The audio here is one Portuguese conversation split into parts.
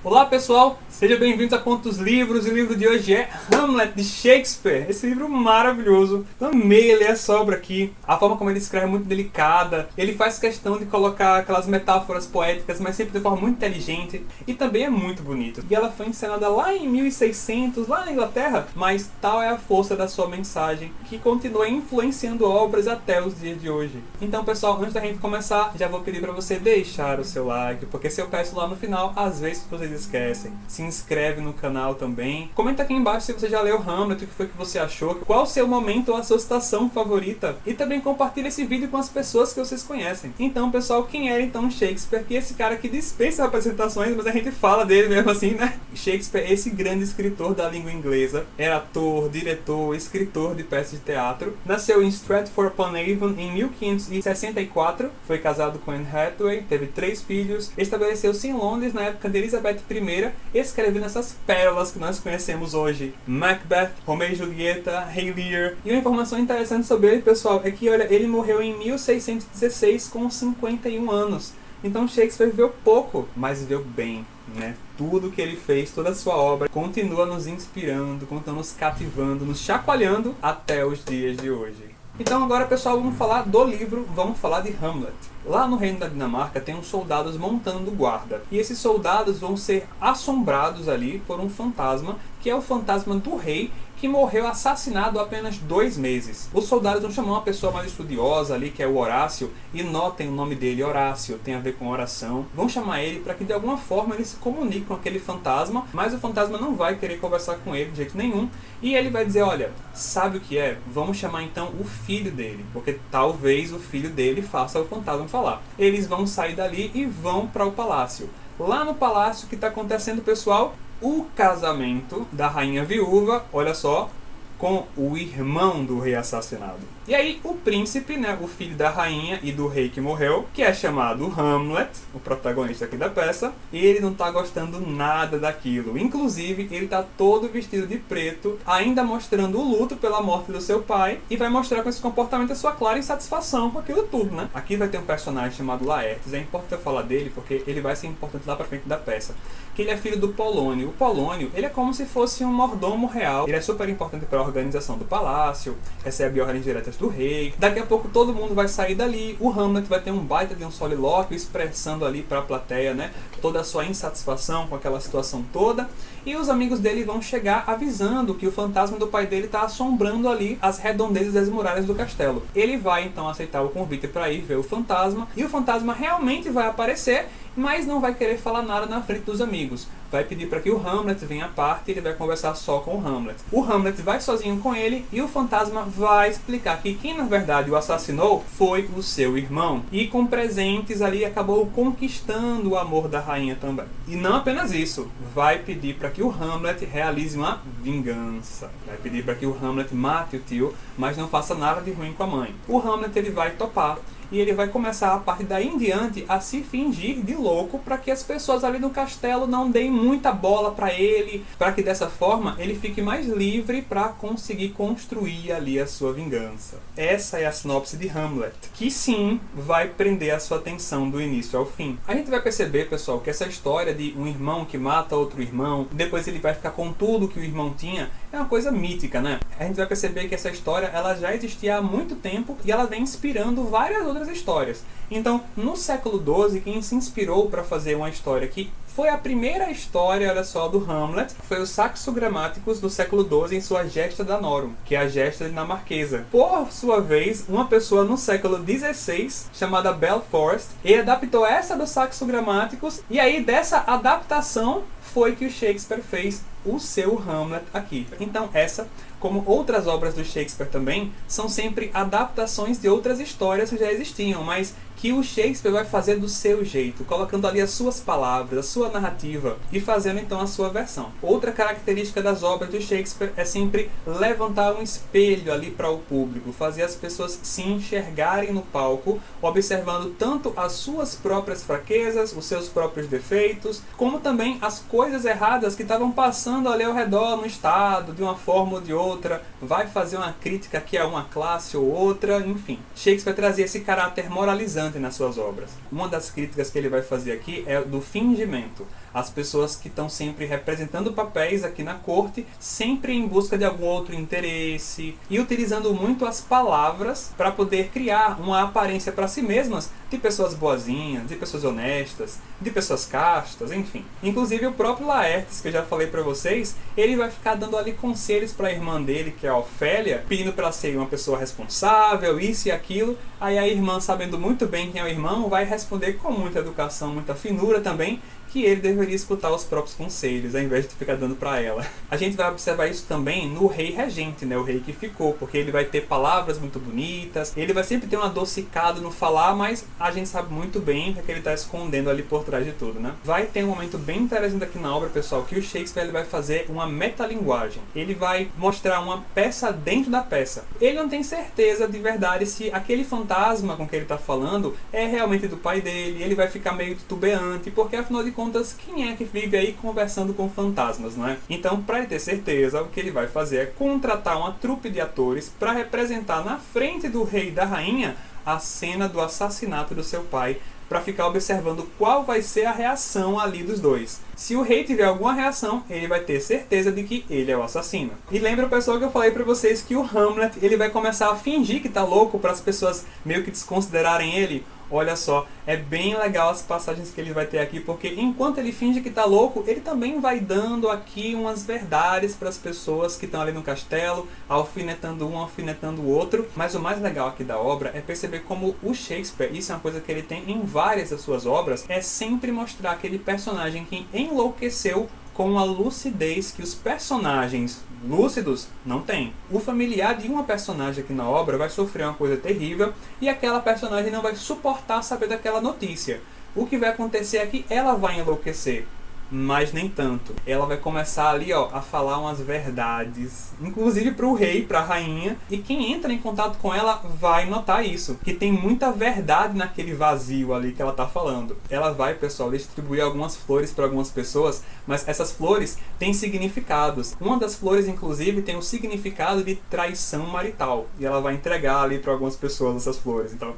Olá pessoal, sejam bem-vindos a Contos Livros. E o livro de hoje é Hamlet, de Shakespeare. Esse livro maravilhoso, amei ler essa obra aqui. A forma como ele escreve é muito delicada. Ele faz questão de colocar aquelas metáforas poéticas, mas sempre de forma muito inteligente. E também é muito bonito. E ela foi encenada lá em 1600, lá na Inglaterra. Mas tal é a força da sua mensagem, que continua influenciando obras até os dias de hoje. Então pessoal, antes da gente começar, já vou pedir para você deixar o seu like, porque se eu peço lá no final, às vezes vocês esquecem. Se inscreve no canal também. Comenta aqui embaixo se você já leu Hamlet, o que foi que você achou, qual o seu momento ou a sua citação favorita. E também compartilha esse vídeo com as pessoas que vocês conhecem. Então pessoal, quem era então Shakespeare? Que esse cara que dispensa apresentações, mas a gente fala dele mesmo assim, né? Shakespeare, esse grande escritor da língua inglesa, era ator, diretor, escritor de peças de teatro. Nasceu em Stratford-upon-Avon em 1564, foi casado com Anne Hathaway, teve 3 filhos, estabeleceu-se em Londres na época de Elizabeth I, escrevendo essas pérolas que nós conhecemos hoje: Macbeth, Romeu e Julieta, Rei Lear. E uma informação interessante sobre ele, pessoal, é que olha, ele morreu em 1616 com 51 anos. Então Shakespeare viveu pouco, mas viveu bem, né? Tudo que ele fez, toda a sua obra, continua nos inspirando, continua nos cativando, nos chacoalhando até os dias de hoje. Então agora pessoal, vamos falar do livro, vamos falar de Hamlet. Lá no reino da Dinamarca tem uns soldados montando guarda. E esses soldados vão ser assombrados ali por um fantasma, que é o fantasma do rei, que morreu assassinado há apenas 2 meses. Os soldados vão chamar uma pessoa mais estudiosa ali, que é o Horácio, e notem o nome dele, Horácio, tem a ver com oração. Vão chamar ele para que de alguma forma ele se comunique com aquele fantasma, mas o fantasma não vai querer conversar com ele de jeito nenhum. E ele vai dizer, olha, sabe o que é? Vamos chamar então o filho dele, porque talvez o filho dele faça o fantasma falar. Eles vão sair dali e vão para o palácio. Lá no palácio, o que está acontecendo, pessoal? O casamento da rainha viúva, olha só, com o irmão do rei assassinado. E aí o príncipe, né, o filho da rainha e do rei que morreu, que é chamado Hamlet, o protagonista aqui da peça, ele não tá gostando nada daquilo. Inclusive, ele tá todo vestido de preto, ainda mostrando o luto pela morte do seu pai, e vai mostrar com esse comportamento a sua clara insatisfação com aquilo tudo, né? Aqui vai ter um personagem chamado Laertes, é importante eu falar dele porque ele vai ser importante lá pra frente da peça, que ele é filho do Polônio. O Polônio, ele é como se fosse um mordomo real, ele é super importante para a organização do palácio, recebe ordens diretas do rei. Daqui a pouco todo mundo vai sair dali, o Hamlet vai ter um baita de um solilóquio expressando ali para a plateia, né, toda a sua insatisfação com aquela situação toda, e os amigos dele vão chegar avisando que o fantasma do pai dele está assombrando ali as redondezas das muralhas do castelo. Ele vai então aceitar o convite para ir ver o fantasma, e o fantasma realmente vai aparecer, mas não vai querer falar nada na frente dos amigos. Vai pedir para que o Hamlet venha à parte e ele vai conversar só com o Hamlet. O Hamlet vai sozinho com ele e o fantasma vai explicar que quem na verdade o assassinou foi o seu irmão. E com presentes ali acabou conquistando o amor da rainha também. E não apenas isso, vai pedir para que o Hamlet realize uma vingança. Vai pedir para que o Hamlet mate o tio, mas não faça nada de ruim com a mãe. O Hamlet ele vai topar. E ele vai começar, a partir daí em diante, a se fingir de louco para que as pessoas ali no castelo não deem muita bola para ele, para que dessa forma ele fique mais livre para conseguir construir ali a sua vingança. Essa é a sinopse de Hamlet, que sim, vai prender a sua atenção do início ao fim. A gente vai perceber, pessoal, que essa história de um irmão que mata outro irmão, depois ele vai ficar com tudo que o irmão tinha, é uma coisa mítica, né? A gente vai perceber que essa história ela já existia há muito tempo e ela vem inspirando várias outras histórias. Então, no século XII, quem se inspirou para fazer uma história que foi a primeira história, olha só, do Hamlet, foi o Saxo Grammaticus do século XII em sua Gesta Danorum, que é a gesta dinamarquesa. Por sua vez, uma pessoa no século XVI, chamada Bell Forest, e adaptou essa do Saxo Grammaticus, e aí dessa adaptação foi que o Shakespeare fez o seu Hamlet aqui. Então essa, como outras obras do Shakespeare também, são sempre adaptações de outras histórias que já existiam, mas que o Shakespeare vai fazer do seu jeito, colocando ali as suas palavras, a sua narrativa e fazendo então a sua versão. Outra característica das obras do Shakespeare é sempre levantar um espelho ali para o público, fazer as pessoas se enxergarem no palco, observando tanto as suas próprias fraquezas, os seus próprios defeitos, como também as coisas erradas que estavam passando ali ao redor no estado, de uma forma ou de outra, vai fazer uma crítica aqui a uma classe ou outra, enfim. Shakespeare trazia esse caráter moralizante nas suas obras. Uma das críticas que ele vai fazer aqui é do fingimento. as pessoas que estão sempre representando papéis aqui na corte, sempre em busca de algum outro interesse e utilizando muito as palavras para poder criar uma aparência para si mesmas de pessoas boazinhas, de pessoas honestas, de pessoas castas, enfim. Inclusive o próprio Laertes, que eu já falei para vocês, ele vai ficar dando ali conselhos para a irmã dele, que é a Ofélia, pedindo para ser uma pessoa responsável, isso e aquilo. Aí a irmã, sabendo muito bem quem é o irmão, vai responder com muita educação, muita finura também, que ele deveria escutar os próprios conselhos, ao invés de ficar dando para ela. A gente vai observar isso também no rei regente, né? O rei que ficou, porque ele vai ter palavras muito bonitas, ele vai sempre ter um adocicado no falar, mas a gente sabe muito bem o que ele está escondendo ali por trás de tudo, né? Vai ter um momento bem interessante aqui na obra, pessoal, que o Shakespeare ele vai fazer uma metalinguagem. Ele vai mostrar uma peça dentro da peça. Ele não tem certeza de verdade se aquele fantasma com que ele está falando é realmente do pai dele, ele vai ficar meio titubeante, porque afinal de contas, quem é que vive aí conversando com fantasmas, não é? Então, para ele ter certeza, o que ele vai fazer é contratar uma trupe de atores para representar na frente do rei e da rainha a cena do assassinato do seu pai, para ficar observando qual vai ser a reação ali dos dois. Se o rei tiver alguma reação, ele vai ter certeza de que ele é o assassino. E lembra, pessoal, que eu falei para vocês que o Hamlet ele vai começar a fingir que tá louco para as pessoas meio que desconsiderarem ele? Olha só, é bem legal as passagens que ele vai ter aqui, porque enquanto ele finge que tá louco, ele também vai dando aqui umas verdades para as pessoas que estão ali no castelo, alfinetando um, alfinetando o outro. Mas o mais legal aqui da obra é perceber como o Shakespeare, isso é uma coisa que ele tem em várias das suas obras, é sempre mostrar aquele personagem que enlouqueceu com a lucidez que os personagens lúcidos não têm. O familiar de uma personagem aqui na obra vai sofrer uma coisa terrível e aquela personagem não vai suportar saber daquela notícia. O que vai acontecer é que ela vai enlouquecer, mas nem tanto. Ela vai começar ali, ó, a falar umas verdades, inclusive para o rei, para a rainha, e quem entra em contato com ela vai notar isso, que tem muita verdade naquele vazio ali que ela tá falando. Ela vai, pessoal, distribuir algumas flores para algumas pessoas, mas essas flores têm significados. Uma das flores, inclusive, tem o significado de traição marital, e ela vai entregar ali para algumas pessoas essas flores. Então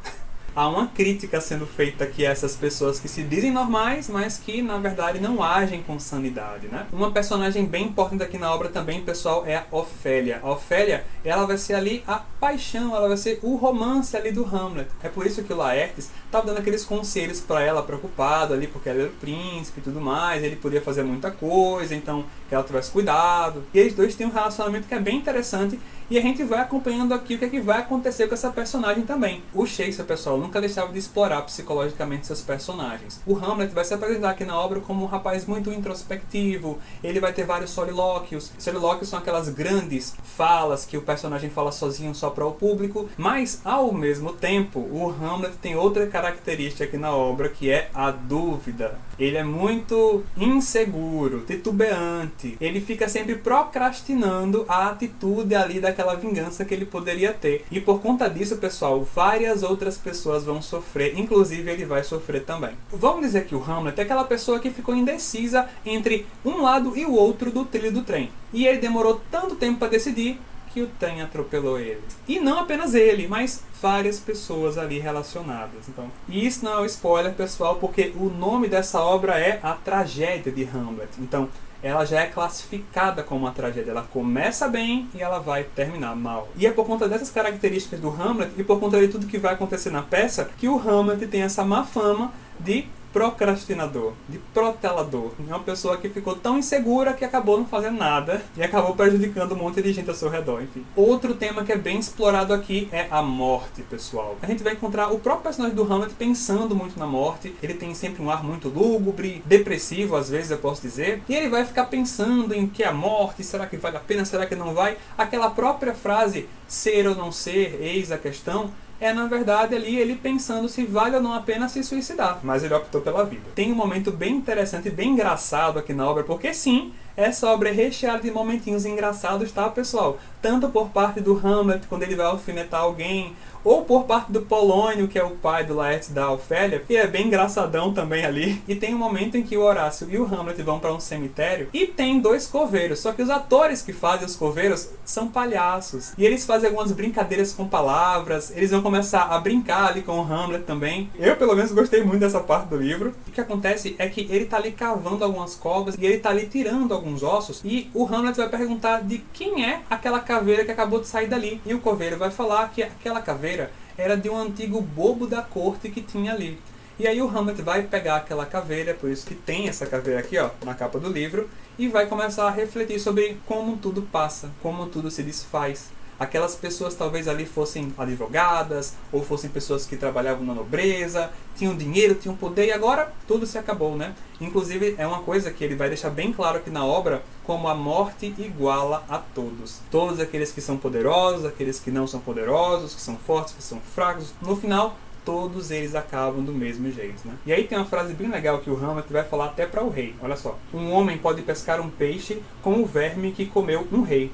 há uma crítica sendo feita aqui a essas pessoas que se dizem normais, mas que na verdade não agem com sanidade, né? Uma personagem bem importante aqui na obra também, pessoal, é a Ofélia. A Ofélia, ela vai ser ali a paixão, ela vai ser o romance ali do Hamlet. É por isso que o Laertes estava dando aqueles conselhos para ela, preocupado ali, porque ela era o príncipe e tudo mais, ele podia fazer muita coisa, então que ela tivesse cuidado. E eles dois têm um relacionamento que é bem interessante, e a gente vai acompanhando aqui o que é que vai acontecer com essa personagem também. O Shakespeare, pessoal, nunca deixava de explorar psicologicamente seus personagens. O Hamlet vai se apresentar aqui na obra como um rapaz muito introspectivo, ele vai ter vários solilóquios. Solilóquios são aquelas grandes falas que o personagem fala sozinho só para o público, mas ao mesmo tempo o Hamlet tem outra característica aqui na obra, que é a dúvida. Ele é muito inseguro, titubeante, ele fica sempre procrastinando a atitude ali daquela vingança que ele poderia ter. E por conta disso, pessoal, várias outras pessoas vão sofrer, inclusive ele vai sofrer também. Vamos dizer que o Hamlet é aquela pessoa que ficou indecisa entre um lado e o outro do trilho do trem. E ele demorou tanto tempo para decidir que o trem atropelou ele. E não apenas ele, mas várias pessoas ali relacionadas. Então, e isso não é um spoiler, pessoal, porque o nome dessa obra é A Tragédia de Hamlet. Então, ela já é classificada como uma tragédia. Ela começa bem e ela vai terminar mal. E é por conta dessas características do Hamlet e por conta de tudo que vai acontecer na peça que o Hamlet tem essa má fama de procrastinador, de protelador. É uma pessoa que ficou tão insegura que acabou não fazendo nada e acabou prejudicando um monte de gente ao seu redor, enfim. Outro tema que é bem explorado aqui é a morte, pessoal. A gente vai encontrar o próprio personagem do Hamlet pensando muito na morte. Ele tem sempre um ar muito lúgubre, depressivo às vezes, eu posso dizer. E ele vai ficar pensando em que a morte, será que vale a pena, será que não vai? Aquela própria frase, ser ou não ser, eis a questão, é na verdade ali ele pensando se vale ou não a pena se suicidar, mas ele optou pela vida. Tem um momento bem interessante e bem engraçado aqui na obra, porque sim, essa obra é recheada de momentinhos engraçados, tá, pessoal? Tanto por parte do Hamlet, quando ele vai alfinetar alguém, ou por parte do Polônio, que é o pai do Laertes da Ofélia, que é bem engraçadão também ali. E tem um momento em que o Horácio e o Hamlet vão para um cemitério e tem dois coveiros, só que os atores que fazem os coveiros são palhaços. E eles fazem algumas brincadeiras com palavras, eles vão começar a brincar ali com o Hamlet também. Eu, pelo menos, gostei muito dessa parte do livro. O que acontece é que ele tá ali cavando algumas covas e ele tá ali tirando alguns ossos e o Hamlet vai perguntar de quem é aquela caveira que acabou de sair dali. E o coveiro vai falar que aquela caveira era de um antigo bobo da corte que tinha ali. E aí o Hamlet vai pegar aquela caveira, por isso que tem essa caveira aqui, ó, na capa do livro, e vai começar a refletir sobre como tudo passa, como tudo se desfaz. Aquelas pessoas talvez ali fossem advogadas, ou fossem pessoas que trabalhavam na nobreza, tinham dinheiro, tinham poder, e agora tudo se acabou, né? Inclusive é uma coisa que ele vai deixar bem claro aqui na obra, como a morte iguala a todos. Todos aqueles que são poderosos, aqueles que não são poderosos, que são fortes, que são fracos, no final todos eles acabam do mesmo jeito, né? E aí tem uma frase bem legal que o Hamlet vai falar até para o rei. Olha só. Um homem pode pescar um peixe com o verme que comeu um rei,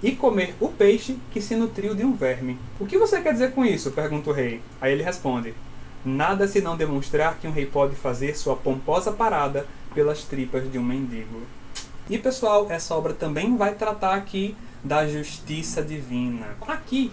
e comer o peixe que se nutriu de um verme. O que você quer dizer com isso? Pergunta o rei. Aí ele responde: nada se não demonstrar que um rei pode fazer sua pomposa parada pelas tripas de um mendigo. E pessoal, essa obra também vai tratar aqui da justiça divina. Aqui,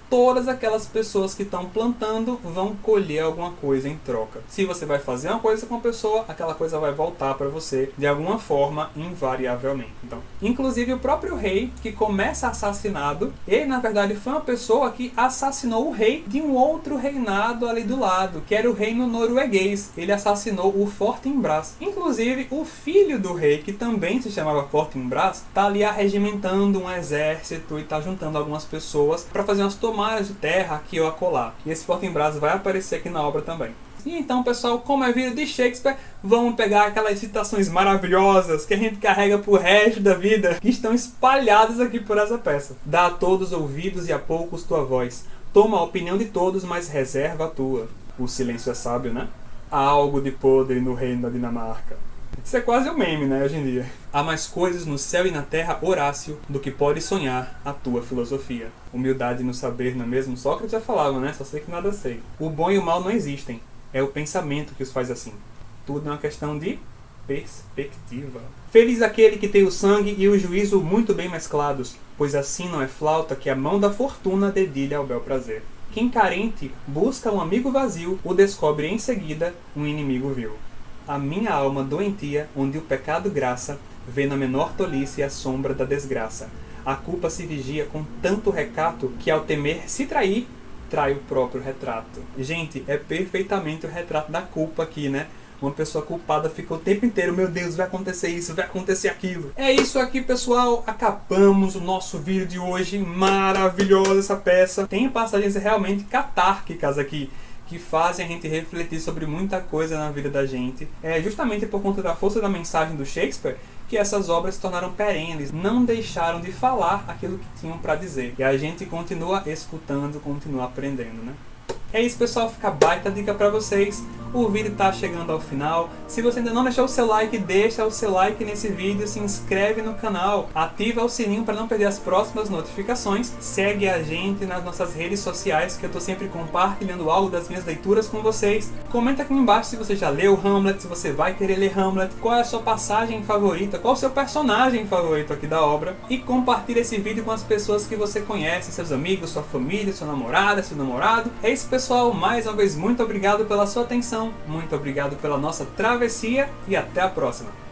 todas aquelas pessoas que estão plantando vão colher alguma coisa em troca. Se você vai fazer uma coisa com a pessoa, aquela coisa vai voltar para você de alguma forma, invariavelmente. Então, inclusive o próprio rei que começa assassinado, ele na verdade foi uma pessoa que assassinou o rei de um outro reinado ali do lado, que era o reino norueguês. Ele assassinou o Fortinbras. Inclusive o filho do rei, que também se chamava Fortinbras, tá ali arregimentando um exército e tá juntando algumas pessoas para fazer umas tomadas de terra aqui ou acolá. E esse Fortinbras vai aparecer aqui na obra também. E então, pessoal, como é vídeo de Shakespeare, vamos pegar aquelas citações maravilhosas que a gente carrega pro resto da vida, que estão espalhadas aqui por essa peça. Dá a todos ouvidos e a poucos tua voz. Toma a opinião de todos, mas reserva a tua. O silêncio é sábio, né? Há algo de podre no reino da Dinamarca. Isso é quase um meme, né, hoje em dia. Há mais coisas no céu e na terra, Horácio, do que pode sonhar a tua filosofia. Humildade no saber, não é mesmo? Sócrates já falava, né? Só sei que nada sei. O bom e o mal não existem. É o pensamento que os faz assim. Tudo é uma questão de perspectiva. Feliz aquele que tem o sangue e o juízo muito bem mesclados, pois assim não é flauta que a mão da fortuna dedilha ao bel prazer. Quem carente busca um amigo vazio, o descobre em seguida um inimigo vil. A minha alma doentia, onde o pecado graça, vê na menor tolice a sombra da desgraça. A culpa se vigia com tanto recato, que ao temer se trair, trai o próprio retrato. Gente, é perfeitamente o retrato da culpa aqui, né? Uma pessoa culpada fica o tempo inteiro, meu Deus, vai acontecer isso, vai acontecer aquilo. É isso aqui, pessoal. Acabamos o nosso vídeo de hoje. Maravilhosa essa peça. Tem passagens realmente catárquicas aqui, que fazem a gente refletir sobre muita coisa na vida da gente. É justamente por conta da força da mensagem do Shakespeare que essas obras se tornaram perenes, não deixaram de falar aquilo que tinham para dizer. E a gente continua escutando, continua aprendendo, né? É isso, pessoal, fica baita dica pra vocês. O vídeo tá chegando ao final. Se você ainda não deixou o seu like, deixa o seu like nesse vídeo, se inscreve no canal, ativa o sininho para não perder as próximas notificações. Segue a gente nas nossas redes sociais, que eu tô sempre compartilhando algo das minhas leituras com vocês. Comenta aqui embaixo se você já leu Hamlet, se você vai querer ler Hamlet, qual é a sua passagem favorita, qual é o seu personagem favorito aqui da obra. E compartilha esse vídeo com as pessoas que você conhece, seus amigos, sua família, sua namorada, seu namorado. É isso, pessoal, mais uma vez muito obrigado pela sua atenção, muito obrigado pela nossa travessia e até a próxima.